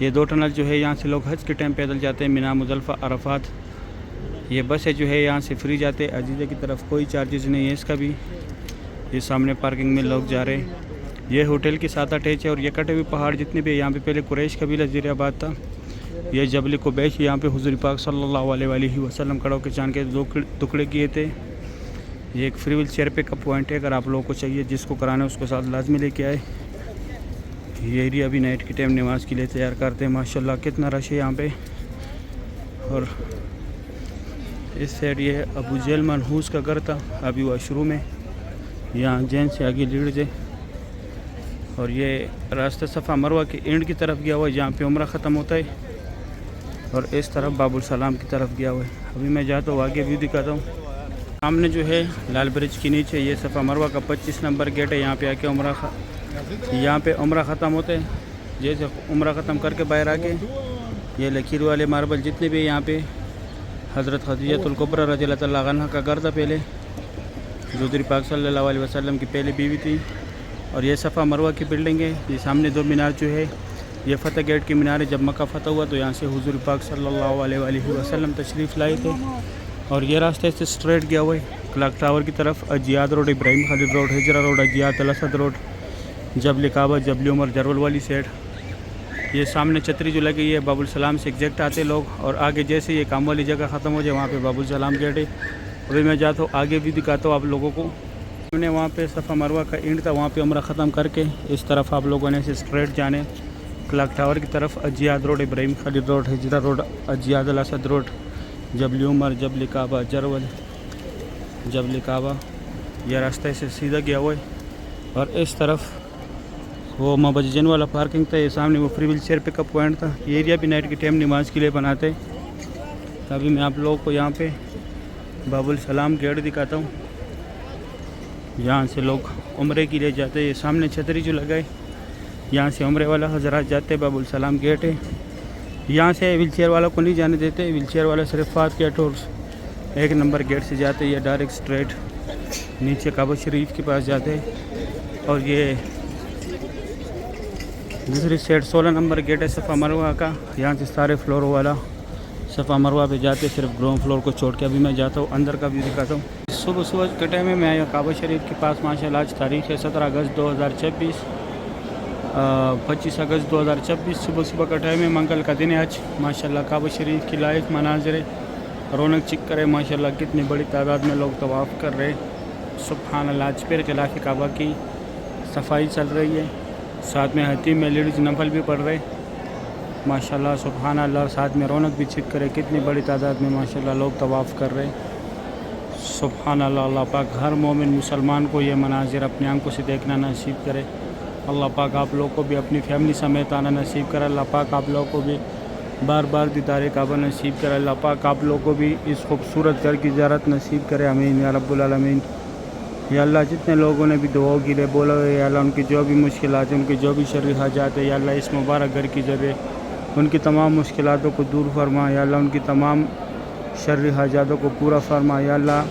یہ 2 ٹنل جو ہے یہاں سے لوگ حج کے ٹائم پیدل جاتے ہیں، مینا، مزدلفہ، عرفات۔ یہ بسیں جو ہے یہاں سے فری جاتے ہیں، عزیزہ کی طرف کوئی چارجز نہیں ہے اس کا بھی۔ یہ سامنے پارکنگ میں لوگ جا رہے ہیں۔ یہ ہوٹل کے ساتھ اٹیچ ہے، اور یہ کٹے ہوئے پہاڑ جتنے بھی یہاں پہ پہلے قریش قبیلہ زیر آباد تھا۔ یہ جبل قبیش، یہاں پہ حضور پاک صلی اللہ علیہ وآلہ وسلم کھڑے ہو کے چاند کے 2 ٹکڑے کیے تھے۔ یہ ایک فری ویل چیئر پک اپ پوائنٹ ہے، اگر آپ لوگوں کو چاہیے، جس کو کرانا ہے اس کو ساتھ لازمی لے کے آئے۔ یہ ایریا بھی نائٹ کے ٹائم نماز کے لیے تیار کرتے ہیں۔ ماشاءاللہ کتنا رش ہے یہاں پہ۔ اور اس سائڈ یہ ابو جیل منحوس کا گھر تھا، ابھی واش روم ہے، یہاں جین سے آگے لیڈز ہے۔ اور یہ راستہ صفا مروہ کے اینڈ کی طرف گیا ہوا ہے، جہاں پہ عمرہ ختم ہوتا ہے، اور اس طرف باب السلام کی طرف گیا ہوا ہے۔ ابھی میں جاتا ہوں آگے ویو دکھاتا ہوں۔ سامنے جو ہے لال برج کے نیچے یہ صفا مروہ کا 25 نمبر گیٹ ہے، یہاں پہ آ کے یہاں پہ عمرہ ختم ہوتا ہے۔ جیسے عمرہ ختم کر کے باہر آ کے یہ لکیر والے ماربل جتنے بھی یہاں پہ حضرت خدیجہ الکبریٰ رضی اللہ تعالیٰ عنہ کا گھر تھا پہلے، جو حضور پاک صلی اللہ علیہ وسلم کی پہلی بیوی تھی۔ اور یہ صفا مروہ کی بلڈنگ ہے۔ یہ سامنے 2 مینار جو ہے یہ فتح گیٹ کی مینار ہے۔ جب مکہ فتح ہوا تو یہاں سے حضور پاک صلی اللہ علیہ وآلہ وسلم تشریف لائے تھے۔ اور یہ راستہ سے اسٹریٹ گیا ہوا ہے کلاک ٹاور کی طرف، اجیاد روڈ، ابراہیم خلیل روڈ، ہجرہ روڈ، اجیاد الاسد روڈ، جبل کعبہ، جبل عمر، جرول والی سائڈ۔ یہ سامنے چھتری جو لگی ہے باب السلام سے ایگزیکٹ آتے لوگ، اور آگے جیسے یہ کام والی جگہ ختم ہو جائے وہاں پہ باب السلام گیٹ ہے۔ ابھی میں جاتا ہوں آگے بھی دکھاتا ہوں آپ لوگوں کو۔ ہم نے وہاں پہ صفا مروہ کا اینڈ تھا، وہاں پہ عمرہ ختم کر کے اس طرف آپ لوگوں نے اسٹریٹ جانے کلاک ٹاور کی طرف، اجیاد روڈ، ابراہیم خلیل روڈ، ہجرہ روڈ، اجیاد الاسد روڈ، جبل عمر، جبل کعبہ، جرول، جبل کعبہ۔ یہ راستہ سے سیدھا گیا ہوا ہے۔ اور اس طرف وہ مبجن والا پارکنگ تھا، یہ سامنے وہ فری ویل چیئر پک اپ پوائنٹ تھا۔ یہ ایریا بھی نائٹ کے ٹائم نماز کے لیے بناتے۔ ابھی میں آپ لوگوں کو یہاں پہ باب السلام گیٹ دکھاتا ہوں، یہاں سے لوگ عمرے کے لیے جاتے ہیں۔ یہ سامنے چھتری جو لگا ہے یہاں سے عمرے والا حضرات جاتے ہیں، باب السلام گیٹ ہے۔ یہاں سے ویل چیئر والا کو نہیں جانے دیتے، ویل چیئر والا صرف فات گیٹ اور 1 نمبر گیٹ سے جاتے ہیں، یہ ڈائریکٹ اسٹریٹ نیچے کعبہ شریف کے پاس جاتے ہیں۔ اور یہ دوسری سائڈ 16 نمبر گیٹ ہے صفا مروہ کا، یہاں سے سارے فلوروں والا صفا مروہ پہ جاتے، صرف گراؤنڈ فلور کو چھوڑ کے۔ ابھی میں جاتا ہوں اندر کا بھی دکھاتا ہوں۔ صبح کے ٹائم میں آیا کعبہ شریف کے پاس، ماشاءاللہ آج تاریخ ہے 17 اگست 2024، 25 اگست 2024، صبح کا ٹائم ہے، منگل کا دن ہے آج۔ ماشاءاللہ کعبہ شریف کی لائق مناظر ہے، رونق چک کرے ماشاءاللہ، کتنی بڑی تعداد میں لوگ طواف کر رہے۔ سبحان اللہ، آج پھر غلاف کعبہ کی صفائی چل رہی ہے، ساتھ میں حتیم میں لیڈیز نفل بھی پڑھ رہے ماشاءاللہ، سبحان اللہ، اور ساتھ میں رونق بھی چک کرے، کتنی بڑی تعداد میں ماشاءاللہ لوگ طواف کر رہے سبحان اللہ۔ اللہ پاک ہر مومن مسلمان کو یہ مناظر اپنی آنکھوں سے دیکھنا نصیب کرے۔ اللہ پاک آپ لوگوں کو بھی اپنی فیملی سمیت آنا نصیب کرے۔ اللہ پاک آپ لوگوں کو بھی بار بار دیدار کعبہ نصیب کرے۔ اللہ پاک آپ لوگوں کو بھی اس خوبصورت گھر کی زیارت نصیب کرے، آمین یا رب العالمین۔ یا اللہ جتنے لوگوں نے بھی دعاؤں کے لیے بولا ہے، یا اللہ ان کی جو بھی مشکلات ہیں، ان کی جو بھی شرعی حاجات ہے، یا اللہ اس مبارک گھر کی ذریعے ان کی تمام مشکلاتوں کو دور فرما، یا اللہ ان کی تمام شرعی حاجاتوں کو پورا فرما۔ یا اللہ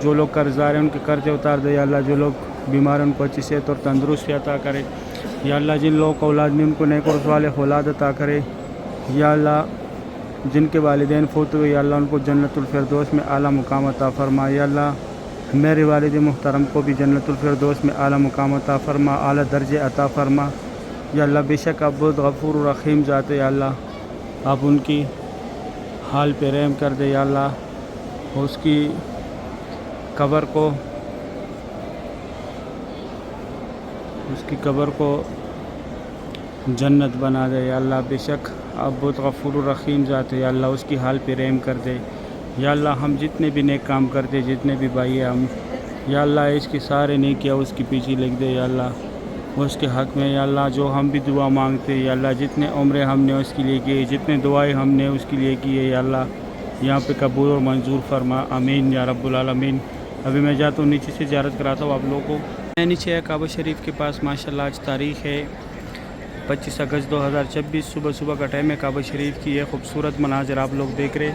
جو لوگ قرضدار ہیں ان کے قرضے اتار دے، یا اللہ جو لوگ بیمار ہیں ان کو اچھی صحت اور تندرستی عطا کرے۔ یا اللہ جن لوگوں کو اولاد نہیں ان کو نیک اور صالح اولاد عطا کرے۔ یا اللہ جن کے والدین فوت ہوئے، یا اللہ ان کو جنت الفردوس میں اعلیٰ مقام عطا فرما۔ یا اللہ میرے والد محترم کو بھی جنت الفردوس میں اعلیٰ مقام عطا فرما، اعلیٰ درجے عطا فرما۔ یا اللہ بے شک آپ بہت غفور و رحیم ذات ہے، یا اللہ آپ ان کی حال پہ رحم کر دے۔ یا اللہ اس کی قبر کو جنت بنا دے۔ یا اللہ بے شک آپ بہت غفور و رحیم ذات ہے، یا اللہ اس کی حال پہ رحم کر دے۔ یا اللہ ہم جتنے بھی نیک کام کرتے، جتنے بھی بھائی ہیں ہم، یا اللہ اس کی سارے نیکیاں اس کی پیچھے لکھ دے۔ یا اللہ اس کے حق میں، یا اللہ جو ہم بھی دعا مانگتے، یا اللہ جتنے عمرے ہم نے اس کے لیے کیے، جتنے دعائیں ہم نے اس کے لیے کی ہے، یا اللہ یہاں پہ قبول اور منظور فرما، آمین یا رب العالمین۔ ابھی میں جاتا ہوں نیچے سے زیارت کراتا ہوں آپ لوگوں کو۔ میں نیچے ہے کعبہ شریف کے پاس، ماشاءاللہ آج تاریخ ہے 25 اگست 2024، صبح کا ٹائم ہے۔ کعبہ شریف کی یہ خوبصورت مناظر آپ لوگ دیکھ رہے،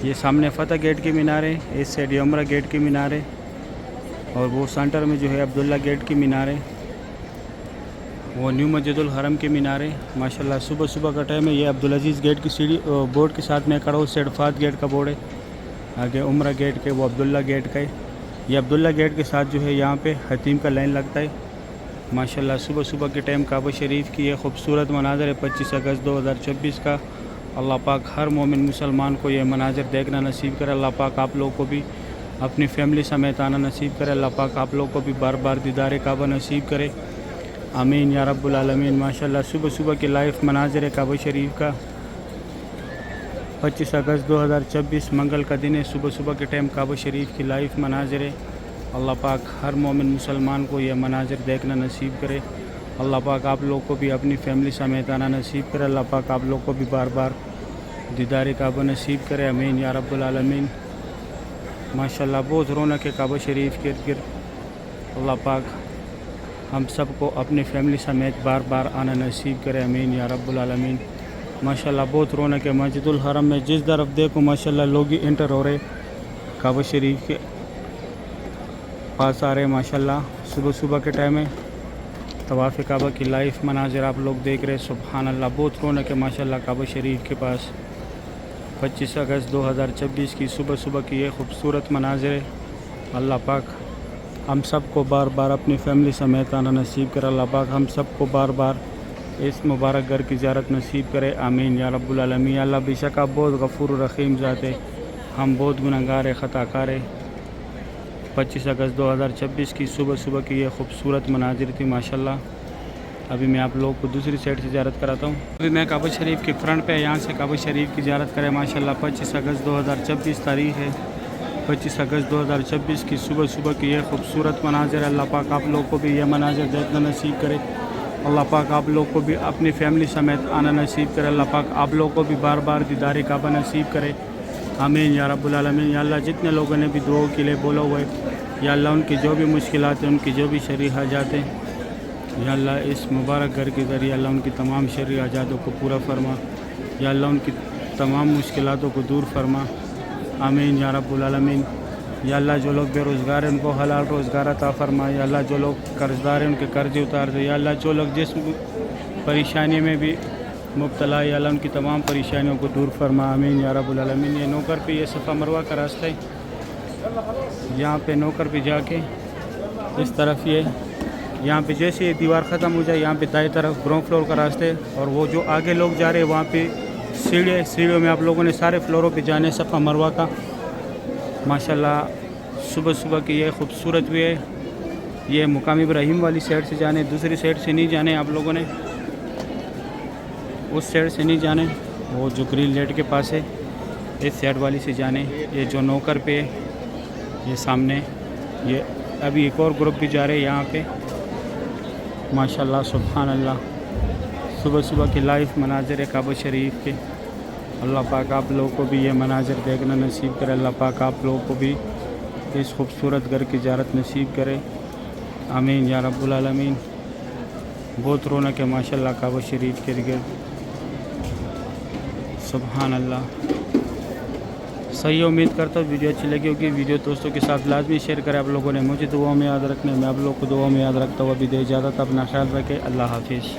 یہ سامنے فتح گیٹ کی مینار ہے، اس سائڈ عمرہ گیٹ کی مینار ہے، اور وہ سینٹر میں جو ہے عبداللہ گیٹ کی مینار ہے۔ وہ نیو مسجد الحرم کے مینارے ماشاءاللہ صبح صبح کا ٹائم ہے. یہ عبدالعزیز گیٹ کی سیڑھی بورڈ کے ساتھ میں کھڑا ہوں. سیڈ فات گیٹ کا بورڈ ہے. آگے عمرہ گیٹ کے وہ عبداللہ گیٹ کا ہے. یہ عبداللہ گیٹ کے ساتھ جو ہے یہاں پہ حتیم کا لائن لگتا ہے. ماشاءاللہ صبح صبح کے ٹائم کعبہ شریف کی یہ خوبصورت مناظر ہے 25 اگست 2026 کا. اللہ پاک ہر مومن مسلمان کو یہ مناظر دیکھنا نصیب کرے. اللہ پاک آپ لوگوں کو بھی اپنی فیملی سمیت آنا نصیب کرے. اللہ پاک آپ لوگوں کو بھی بار بار دیدار کعبہ نصیب کرے. آمین یا رب العالمین. ماشاءاللہ صبح صبح کے لائف مناظر ہے کعبہ شریف کا. 25 اگست 2026 منگل کا دن ہے. صبح صبح کے ٹائم کعبہ شریف کی لائف مناظر ہے. اللہ پاک ہر مومن مسلمان کو یہ مناظر دیکھنا نصیب کرے. اللہ پاک آپ لوگ کو بھی اپنی فیملی سمیت آنا نصیب کرے. اللہ پاک آپ لوگ کو بھی بار بار دیدار کعبہ نصیب کرے. آمین یا رب العالمین. ماشاءاللہ بہت رونق ہے کعبہ شریف کے ارد گرد. اللہ پاک ہم سب کو اپنی فیملی سمیت بار بار آنا نصیب کرے. آمین یا رب العالمین. ماشاءاللہ بہت رونق ہے مسجد الحرم میں. جس طرف دیکھو ماشاءاللہ لوگ ہی انٹر ہو رہے کعبہ شریف کے پاس آ رہے. ماشاءاللہ صبح صبح کے ٹائم ہے. طواف کعبہ کی لائف مناظر آپ لوگ دیکھ رہے. سبحان اللہ بہت رونق ہے ماشاءاللہ کعبہ شریف کے پاس. 25 اگست 2026 کی صبح صبح کی یہ خوبصورت مناظر ہے. اللہ پاک ہم سب کو بار بار اپنی فیملی سمیت آنا نصیب کرے. اللہ پاک ہم سب کو بار بار اس مبارک گھر کی زیارت نصیب کرے. آمین یا رب العالمین. اللہ بے شک آپ بہت غفور و رحیم ذات ہے. ہم بہت گناہگار ہے خطا کار ہے. 25 اگست 2026 کی صبح صبح کی یہ خوبصورت مناظر تھی ماشاءاللہ. ابھی میں آپ لوگوں کو دوسری سائڈ سے زیارت کراتا ہوں. ابھی میں کعبہ شریف کے فرنٹ پہ یہاں سے کعبہ شریف کی زیارت کرے. ماشاءاللہ 25 اگست 2026 تاریخ ہے. 25 اگست 2026 کی صبح صبح کی یہ خوبصورت مناظر. اللہ پاک آپ لوگ کو بھی یہ مناظر دیکھنا نصیب کرے. اللہ پاک آپ لوگ کو بھی اپنی فیملی سمیت آنا نصیب کرے. اللہ پاک آپ لوگ کو بھی بار بار دیدار کعبہ نصیب کرے. آمین یا رب العالمین. یا اللہ جتنے لوگوں نے بھی دعاؤں کے لیے بولا ہوا ہے یا اللہ ان کی جو بھی مشکلات ہیں ان کی جو بھی شرعی حاجات ہیں یا اللہ اس مبارک گھر کے ذریعے اللہ ان کی تمام شرعی حاجاتوں کو پورا فرما. یا اللہ ان کی تمام مشکلاتوں کو دور فرما. آمین یا رب العالمین. یا اللہ جو لوگ بے روزگار ہیں ان کو حلال روزگار عطا فرما. یا اللہ جو لوگ قرضدار ہیں ان کے قرض اتار دے. یا اللہ جو لوگ جس پریشانی میں بھی مبتلا ہے یا اللہ ان کی تمام پریشانیوں کو دور فرما. آمین یا رب العالمین. یہ نوکر پہ یہ صفا مروہ کا راستہ ہے. یہاں پہ نوکر پہ جا کے اس طرف یہ یہاں پہ جیسے یہ دیوار ختم ہو جائے یہاں پہ دائیں طرف گراؤنڈ فلور کا راستہ ہے. اور وہ جو آگے لوگ جا رہے ہیں وہاں پہ سیڑھیوں میں آپ لوگوں نے سارے فلوروں پہ جانے صفا مروہ کا. ماشاءاللہ صبح صبح کی یہ خوبصورت بھی ہے. یہ مقام ابراہیم والی سائڈ سے جانے. دوسری سائڈ سے نہیں جانے آپ لوگوں نے. اس سائڈ سے نہیں جانے. وہ جو گرین لیٹ کے پاس ہے اس سائڈ والی سے جانے. یہ جو نوکر پہ ہے یہ سامنے یہ ابھی ایک اور گروپ بھی جا رہے ہیں یہاں پہ. ماشاءاللہ سبحان اللہ. صبح صبح کی لائف مناظر ہے کعبہ شریف کے. اللہ پاک آپ لوگوں کو بھی یہ مناظر دیکھنا نصیب کرے. اللہ پاک آپ لوگوں کو بھی اس خوبصورت گھر کی زیارت نصیب کرے. آمین یا رب العالمین. بہت رونق ہے ماشاءاللہ کعبہ شریف کے ارد. سبحان اللہ. صحیح امید کرتا ہوں ویڈیو اچھی لگی ہوگی. ویڈیو دوستوں کے ساتھ لازمی شیئر کریں. آپ لوگوں نے مجھے دعاؤں میں یاد رکھنے. میں آپ لوگوں کو دعاؤں میں یاد رکھتا ہوں. ابھی دے اجازت. اپنا خیال رکھیں. اللہ حافظ.